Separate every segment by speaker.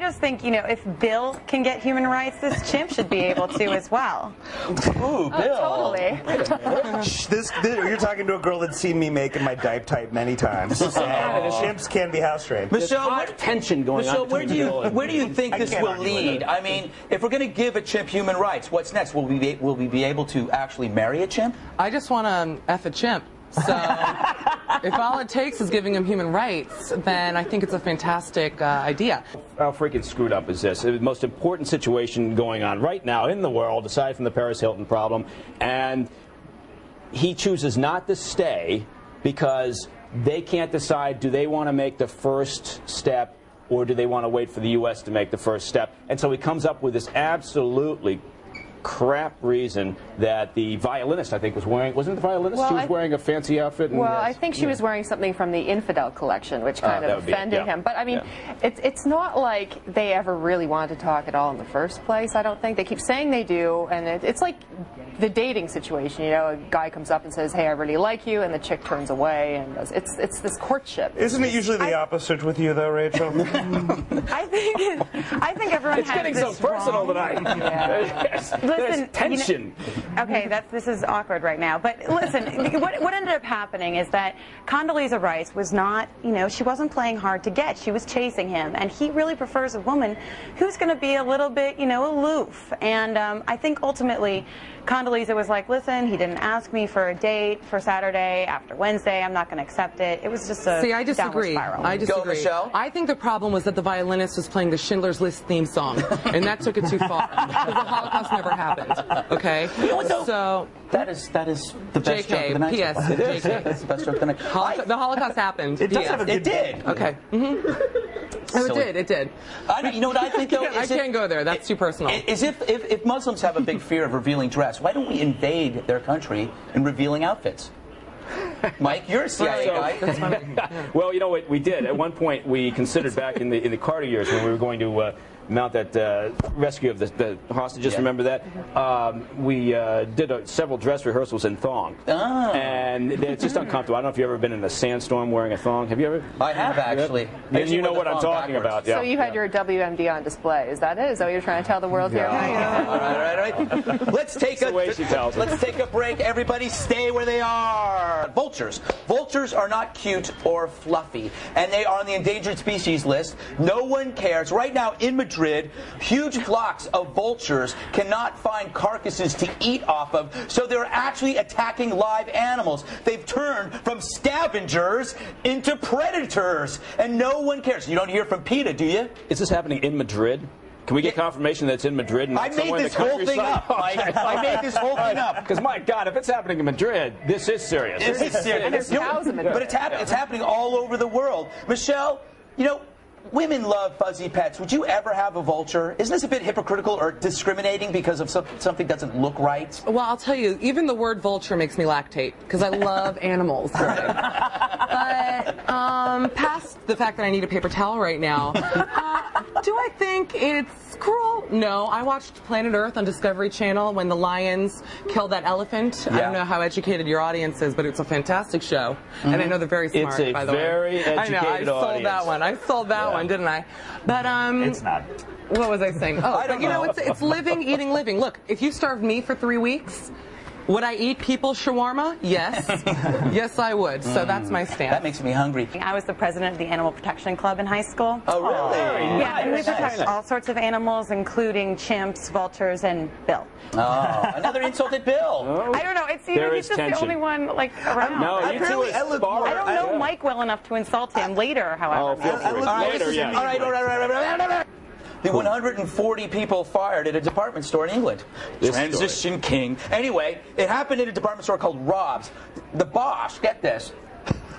Speaker 1: just think, you know, if Bill can get human rights, this chimp should be able to as well.
Speaker 2: Ooh, Bill.
Speaker 3: Totally.
Speaker 4: You're talking to a girl that's seen me making my diaper type many times. Chimps can be house trained.
Speaker 2: Michelle,
Speaker 5: what tension going on?
Speaker 2: Where do you think this will lead? I mean, if we're going to give a chimp human rights, what's next? Will we be able to actually marry a chimp?
Speaker 6: I just want to F a chimp. So if all it takes is giving him human rights, then I think it's a fantastic idea.
Speaker 5: How freaking screwed up is this? The most important situation going on right now in the world, aside from the Paris Hilton problem, and he chooses not to stay because they can't decide, do they want to make the first step or do they want to wait for the U.S. to make the first step? And so he comes up with this absolutely crap reason that the violinist, I think, was wearing. Wasn't the violinist?
Speaker 3: Well,
Speaker 5: she was wearing a fancy outfit. And,
Speaker 3: well, I think she was wearing something from the Infidel collection, which kind of offended him. But I mean, it's not like they ever really wanted to talk at all in the first place. I don't think they keep saying they do, and it's like the dating situation. You know, a guy comes up and says, "Hey, I really like you," and the chick turns away, and it's this courtship.
Speaker 4: Isn't it usually the opposite with you, though, Rachel?
Speaker 1: I think everyone
Speaker 5: it's
Speaker 1: has
Speaker 5: getting
Speaker 1: this
Speaker 5: so personal
Speaker 1: wrong.
Speaker 5: tonight.
Speaker 1: Yeah.
Speaker 5: There's tension.
Speaker 1: Okay, this is awkward right now. But listen, what ended up happening is that Condoleezza Rice was not, you know, she wasn't playing hard to get. She was chasing him, and he really prefers a woman who's going to be a little bit, you know, aloof. And I think ultimately Condoleezza was like, listen, he didn't ask me for a date for Saturday after Wednesday. I'm not going to accept it. It was just a
Speaker 6: I disagree.
Speaker 1: spiral.
Speaker 6: I disagree.
Speaker 2: Go, Michelle.
Speaker 6: I think the problem was that the violinist was playing the Schindler's List theme song, and that took it too far. Because the Holocaust never happened. Okay? So
Speaker 2: that is the best joke of the night.
Speaker 6: P.S. JK.
Speaker 2: That's the best joke of the night.
Speaker 6: The Holocaust happened.
Speaker 4: It does have a good
Speaker 2: did.
Speaker 6: Okay. Oh, it did.
Speaker 2: You know what I think, though?
Speaker 6: I can't go there. That's too personal.
Speaker 2: Is if Muslims have a big fear of revealing dress, why don't we invade their country in revealing outfits? Mike, you're a CIA guy.
Speaker 5: Well, you know what we did. At one point, we considered back in the Carter years when we were going to mount that rescue of the hostages. Remember that? We did several dress rehearsals in thong. And it's just uncomfortable. I don't know if you've ever been in a sandstorm wearing a thong. Have you ever?
Speaker 2: I have, actually.
Speaker 5: And you know what I'm talking about. Yeah.
Speaker 3: So you had your WMD on display. Is that it? Is that what you're trying to tell the world here?
Speaker 2: All right. Let's take a break. Everybody stay where they are. Vultures. Vultures are not cute or fluffy, and they are on the endangered species list. No one cares. Right now in Madrid, huge flocks of vultures cannot find carcasses to eat off of, so they're actually attacking live animals. They've turned from scavengers into predators, and no one cares. You don't hear from PETA, do you?
Speaker 5: Is this happening in Madrid? Can we get confirmation that it's in Madrid and
Speaker 2: I made this whole thing up, Mike. I made this whole thing up.
Speaker 5: Because, my God, if it's happening in Madrid, this is serious.
Speaker 2: This is serious.
Speaker 3: And there's cows in Madrid.
Speaker 2: But it's happening all over the world. Michelle, you know, women love fuzzy pets. Would you ever have a vulture? Isn't this a bit hypocritical or discriminating because of something doesn't look right?
Speaker 6: Well, I'll tell you, even the word vulture makes me lactate because I love animals. But past the fact that I need a paper towel right now, do I think it's cruel? No. I watched Planet Earth on Discovery Channel when the lions killed that elephant. I don't know how educated your audience is, but it's a fantastic show. And I know they're very smart, by the way.
Speaker 5: It's a very educated audience.
Speaker 6: I sold that one, didn't I? But
Speaker 4: It's not.
Speaker 6: what was I saying? Oh,
Speaker 2: I don't know.
Speaker 6: It's living, eating, living. Look, if you starved me for 3 weeks, would I eat people's shawarma? Yes. Yes, I would. So that's my stance.
Speaker 2: That makes me hungry.
Speaker 1: I was the president of the Animal Protection Club in high school.
Speaker 2: Oh, really?
Speaker 1: Yeah, and we protect all sorts of animals, including chimps, vultures, and Bill.
Speaker 2: Oh, another insulted Bill.
Speaker 1: I don't know. It's
Speaker 5: There
Speaker 1: he's
Speaker 5: is
Speaker 1: just
Speaker 5: tension.
Speaker 1: the only one like around.
Speaker 5: No, you two
Speaker 4: I look more-
Speaker 1: I don't know Mike well enough to insult him later, however.
Speaker 5: Oh, feel free. Later, yeah.
Speaker 2: All right. The 140 people fired at a department store in England. Transition king. Anyway, it happened in a department store called Rob's. The boss, get this.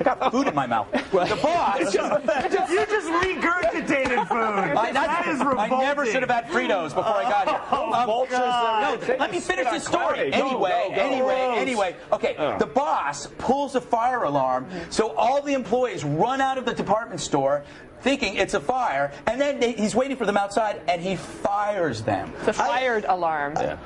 Speaker 2: I got food in my mouth. The boss.
Speaker 4: You just regurgitated food. That is revolting.
Speaker 2: I never should have had Fritos before I got here. No, let me finish the story. Anyway. Okay, the boss pulls a fire alarm, so all the employees run out of the department store thinking it's a fire, and then he's waiting for them outside, and he fires them.
Speaker 3: It's a fired alarm.
Speaker 2: Yeah.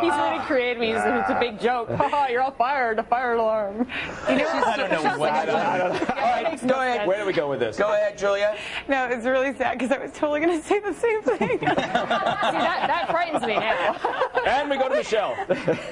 Speaker 3: He's really creative. It's a big joke. You're all fired. A fired alarm. You know,
Speaker 2: I don't know what. All right, go ahead.
Speaker 5: Where do we go with this?
Speaker 2: Go ahead, Julia.
Speaker 1: No, it's really sad because I was totally going to say the same thing.
Speaker 3: See, that frightens me now.
Speaker 5: And we go to Michelle.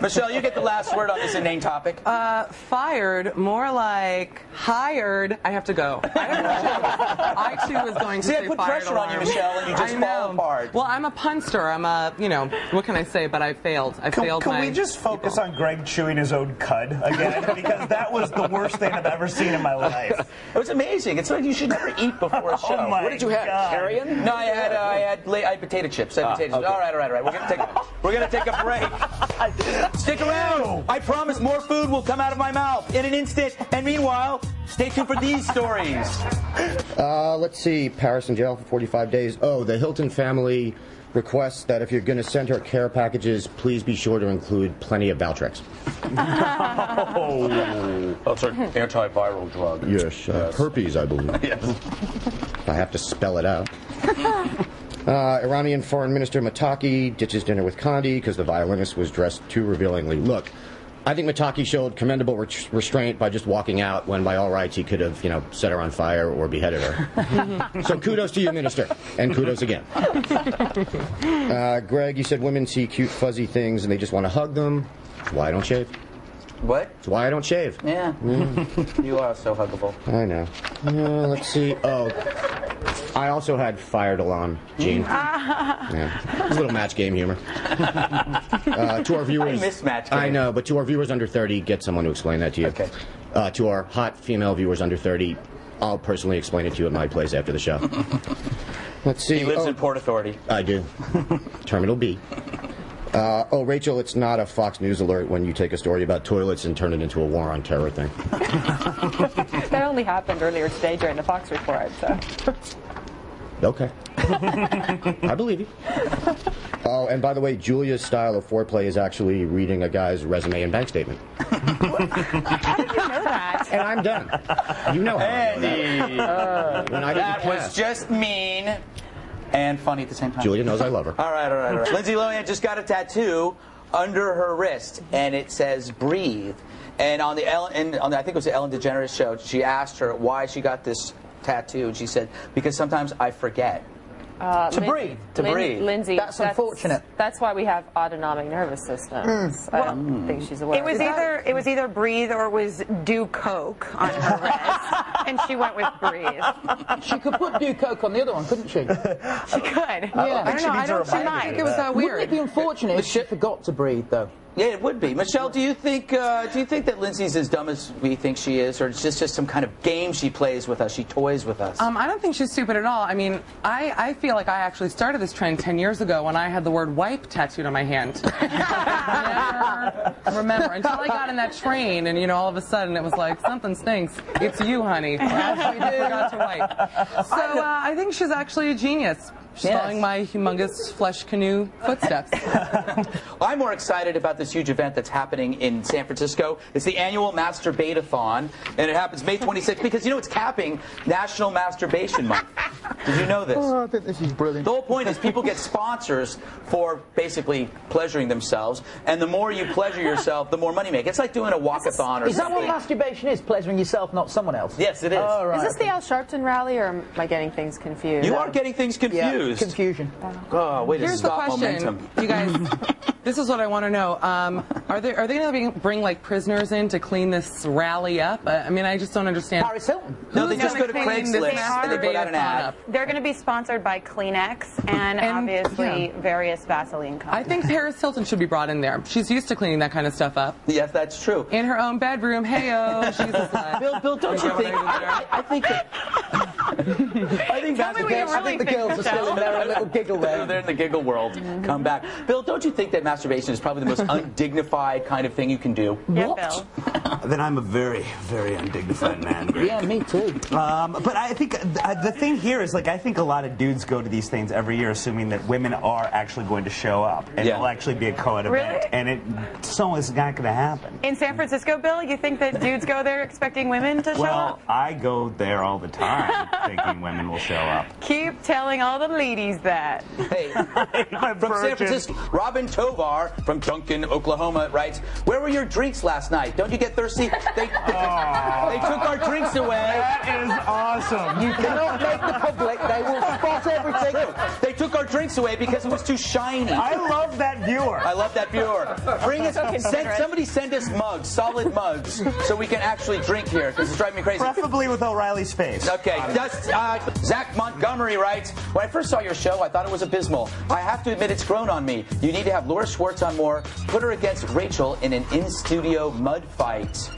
Speaker 2: Michelle, you get the last word on this inane topic.
Speaker 6: Fired, more like hired. I have to go. I too was going to say
Speaker 2: I put
Speaker 6: fired
Speaker 2: pressure on you, Michelle, and you just fall apart.
Speaker 6: Well, I'm a punster. I'm a, what can I say? But I failed.
Speaker 4: Can we just focus on Greg chewing his own cud again? Because that was the worst thing I've ever seen in my life.
Speaker 2: It was amazing. It's like you should never eat before a show.
Speaker 4: Oh my
Speaker 5: What did you have?
Speaker 4: God.
Speaker 5: Carrion?
Speaker 2: No, I had potato chips.
Speaker 5: Okay.
Speaker 2: All right. We're gonna take a break. Stick around. I promise more food will come out of my mouth in an instant. And meanwhile, stay tuned for these stories.
Speaker 7: Let's see. Paris in jail for 45 days. Oh, the Hilton family requests that if you're going to send her care packages, please be sure to include plenty of Valtrex.
Speaker 2: That's an antiviral drug.
Speaker 7: Yes, herpes, I believe.
Speaker 2: Yes.
Speaker 7: If I have to spell it out. Iranian Foreign Minister Mataki ditches dinner with Condi because the violinist was dressed too revealingly. Look, I think Mataki showed commendable restraint by just walking out when, by all rights, he could have, set her on fire or beheaded her. So kudos to you, Minister, and kudos again. Greg, you said women see cute, fuzzy things and they just want to hug them. That's why I don't shave.
Speaker 2: What?
Speaker 7: That's why I don't shave.
Speaker 2: Yeah. You are so huggable.
Speaker 7: I know. Let's see. Oh, I also had fired alarm, Gene. Yeah. It's a little match game humor. To our viewers,
Speaker 2: I miss match game.
Speaker 7: I know, but to our viewers under 30, get someone to explain that to you.
Speaker 2: Okay.
Speaker 7: To our hot female viewers under 30, I'll personally explain it to you at my place after the show. Let's see.
Speaker 2: He lives in Port Authority.
Speaker 7: I do. Terminal B. Rachel, it's not a Fox News alert when you take a story about toilets and turn it into a war on terror thing.
Speaker 3: That only happened earlier today during the Fox report. So.
Speaker 7: Okay. I believe you. Oh, and by the way, Julia's style of foreplay is actually reading a guy's resume and bank statement.
Speaker 1: How did you know that?
Speaker 7: And I'm done. You know how I know that.
Speaker 2: That was just mean and funny at the same time.
Speaker 7: Julia knows I love her.
Speaker 2: All right. Lindsay Lohan just got a tattoo under her wrist, and it says "breathe." And on the I think it was the Ellen DeGeneres show, she asked her why she got this tattoo, and she said, "Because sometimes I forget." To breathe.
Speaker 3: Lindsay,
Speaker 8: that's unfortunate.
Speaker 3: That's why we have autonomic nervous systems. I don't think she's aware.
Speaker 1: It was either breathe or it was do coke on her wrist, and she went with breathe.
Speaker 8: She could put do coke on the other one, couldn't she?
Speaker 1: She could.
Speaker 8: Yeah.
Speaker 6: I don't think it was that weird.
Speaker 8: Wouldn't it be unfortunate if she forgot to breathe, though?
Speaker 2: Yeah, it would be. Michelle, do you think that Lindsay's as dumb as we think she is, or it's just some kind of game she plays with us, she toys with us?
Speaker 6: I don't think she's stupid at all. I mean, I feel like I actually started this trend 10 years ago when I had the word wipe tattooed on my hand. I never remember until I got in that train, and all of a sudden it was like, something stinks. It's you, honey. I forgot to wipe. So I think she's actually a genius. She's following my humongous flesh canoe footsteps.
Speaker 2: I'm more excited about this huge event that's happening in San Francisco. It's the annual Masturbate-a-thon, and it happens May 26th because, it's capping National Masturbation Month. Did you know this?
Speaker 8: Oh, I think this is brilliant.
Speaker 2: The whole point is people get sponsors for basically pleasuring themselves, and the more you pleasure yourself, the more money you make. It's like doing a walk-a-thon or
Speaker 8: Is that
Speaker 2: something.
Speaker 8: what masturbation is? Pleasuring yourself, not someone else?
Speaker 2: Yes, it is.
Speaker 8: Oh, right.
Speaker 3: Is this the Al Sharpton rally, or am I getting things confused?
Speaker 2: You are getting things confused.
Speaker 8: Confusion.
Speaker 2: Oh, way to
Speaker 6: Here's the
Speaker 2: stop
Speaker 6: question,
Speaker 2: momentum.
Speaker 6: you guys. This is what I want to know. Are they going to bring prisoners in to clean this rally up? I just don't understand.
Speaker 8: Paris Hilton.
Speaker 2: No, they
Speaker 6: Who's
Speaker 2: just go to
Speaker 6: gonna clean this
Speaker 2: Craigslist and they put out an ad.
Speaker 1: They're going to be sponsored by Kleenex and obviously various Vaseline companies.
Speaker 6: I think Paris Hilton should be brought in there. She's used to cleaning that kind of stuff up.
Speaker 2: Yes, that's true.
Speaker 6: In her own bedroom. Hey-oh, she's a slut.
Speaker 2: Bill, don't you think? I think that. I think
Speaker 1: Tell me what you
Speaker 8: I think the girls are still in their little giggle there.
Speaker 2: They're in the giggle world. Come back. Bill, don't you think that masturbation is probably the most undignified kind of thing you can do?
Speaker 1: Yeah, Bill.
Speaker 4: Then I'm a very, very undignified man, Greg.
Speaker 8: Yeah, me too.
Speaker 4: But I think the thing here is, I think a lot of dudes go to these things every year assuming that women are actually going to show up. And it'll actually be a co-ed event. And it's not going to happen.
Speaker 1: In San Francisco, Bill, you think that dudes go there expecting women to show up?
Speaker 4: Well, I go there all the time. thinking women will show up.
Speaker 1: Keep telling all the ladies that.
Speaker 2: Hey, from San Francisco, Robin Tovar from Duncan, Oklahoma writes, "Where were your drinks last night? Don't you get thirsty? They took our drinks away."
Speaker 4: That is awesome.
Speaker 8: You cannot make the public. They will spot everything.
Speaker 2: They took our drinks away because it was too shiny.
Speaker 4: I love that viewer.
Speaker 2: I love that viewer. Bring us, somebody send us mugs, solid mugs, so we can actually drink here, because it's driving me crazy.
Speaker 4: Preferably with O'Reilly's face.
Speaker 2: Okay, Zach Montgomery writes, "When I first saw your show, I thought it was abysmal. I have to admit it's grown on me. You need to have Laura Schwartz on more. Put her against Rachel in an in-studio mud fight."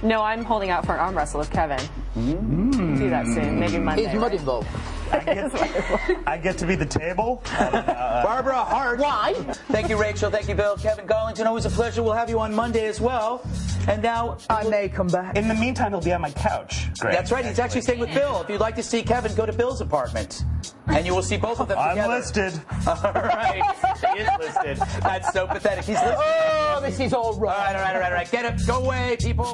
Speaker 3: No, I'm holding out for an arm wrestle with Kevin. Do that soon, maybe Monday.
Speaker 8: Is mud involved?
Speaker 4: I get to be the table.
Speaker 2: Barbara Hart.
Speaker 8: Why?
Speaker 2: Thank you, Rachel. Thank you, Bill. Kevin Garlington, always a pleasure. We'll have you on Monday as well. And now
Speaker 8: I may come back.
Speaker 4: In the meantime, he'll be on my couch. Great.
Speaker 2: That's right. He's actually staying with Bill. If you'd like to see Kevin, go to Bill's apartment, and you will see both of them together.
Speaker 4: I'm listed.
Speaker 2: All right. He is listed. That's so pathetic. He's listed.
Speaker 8: Oh, this is all right.
Speaker 2: All right. Get up. Go away, people.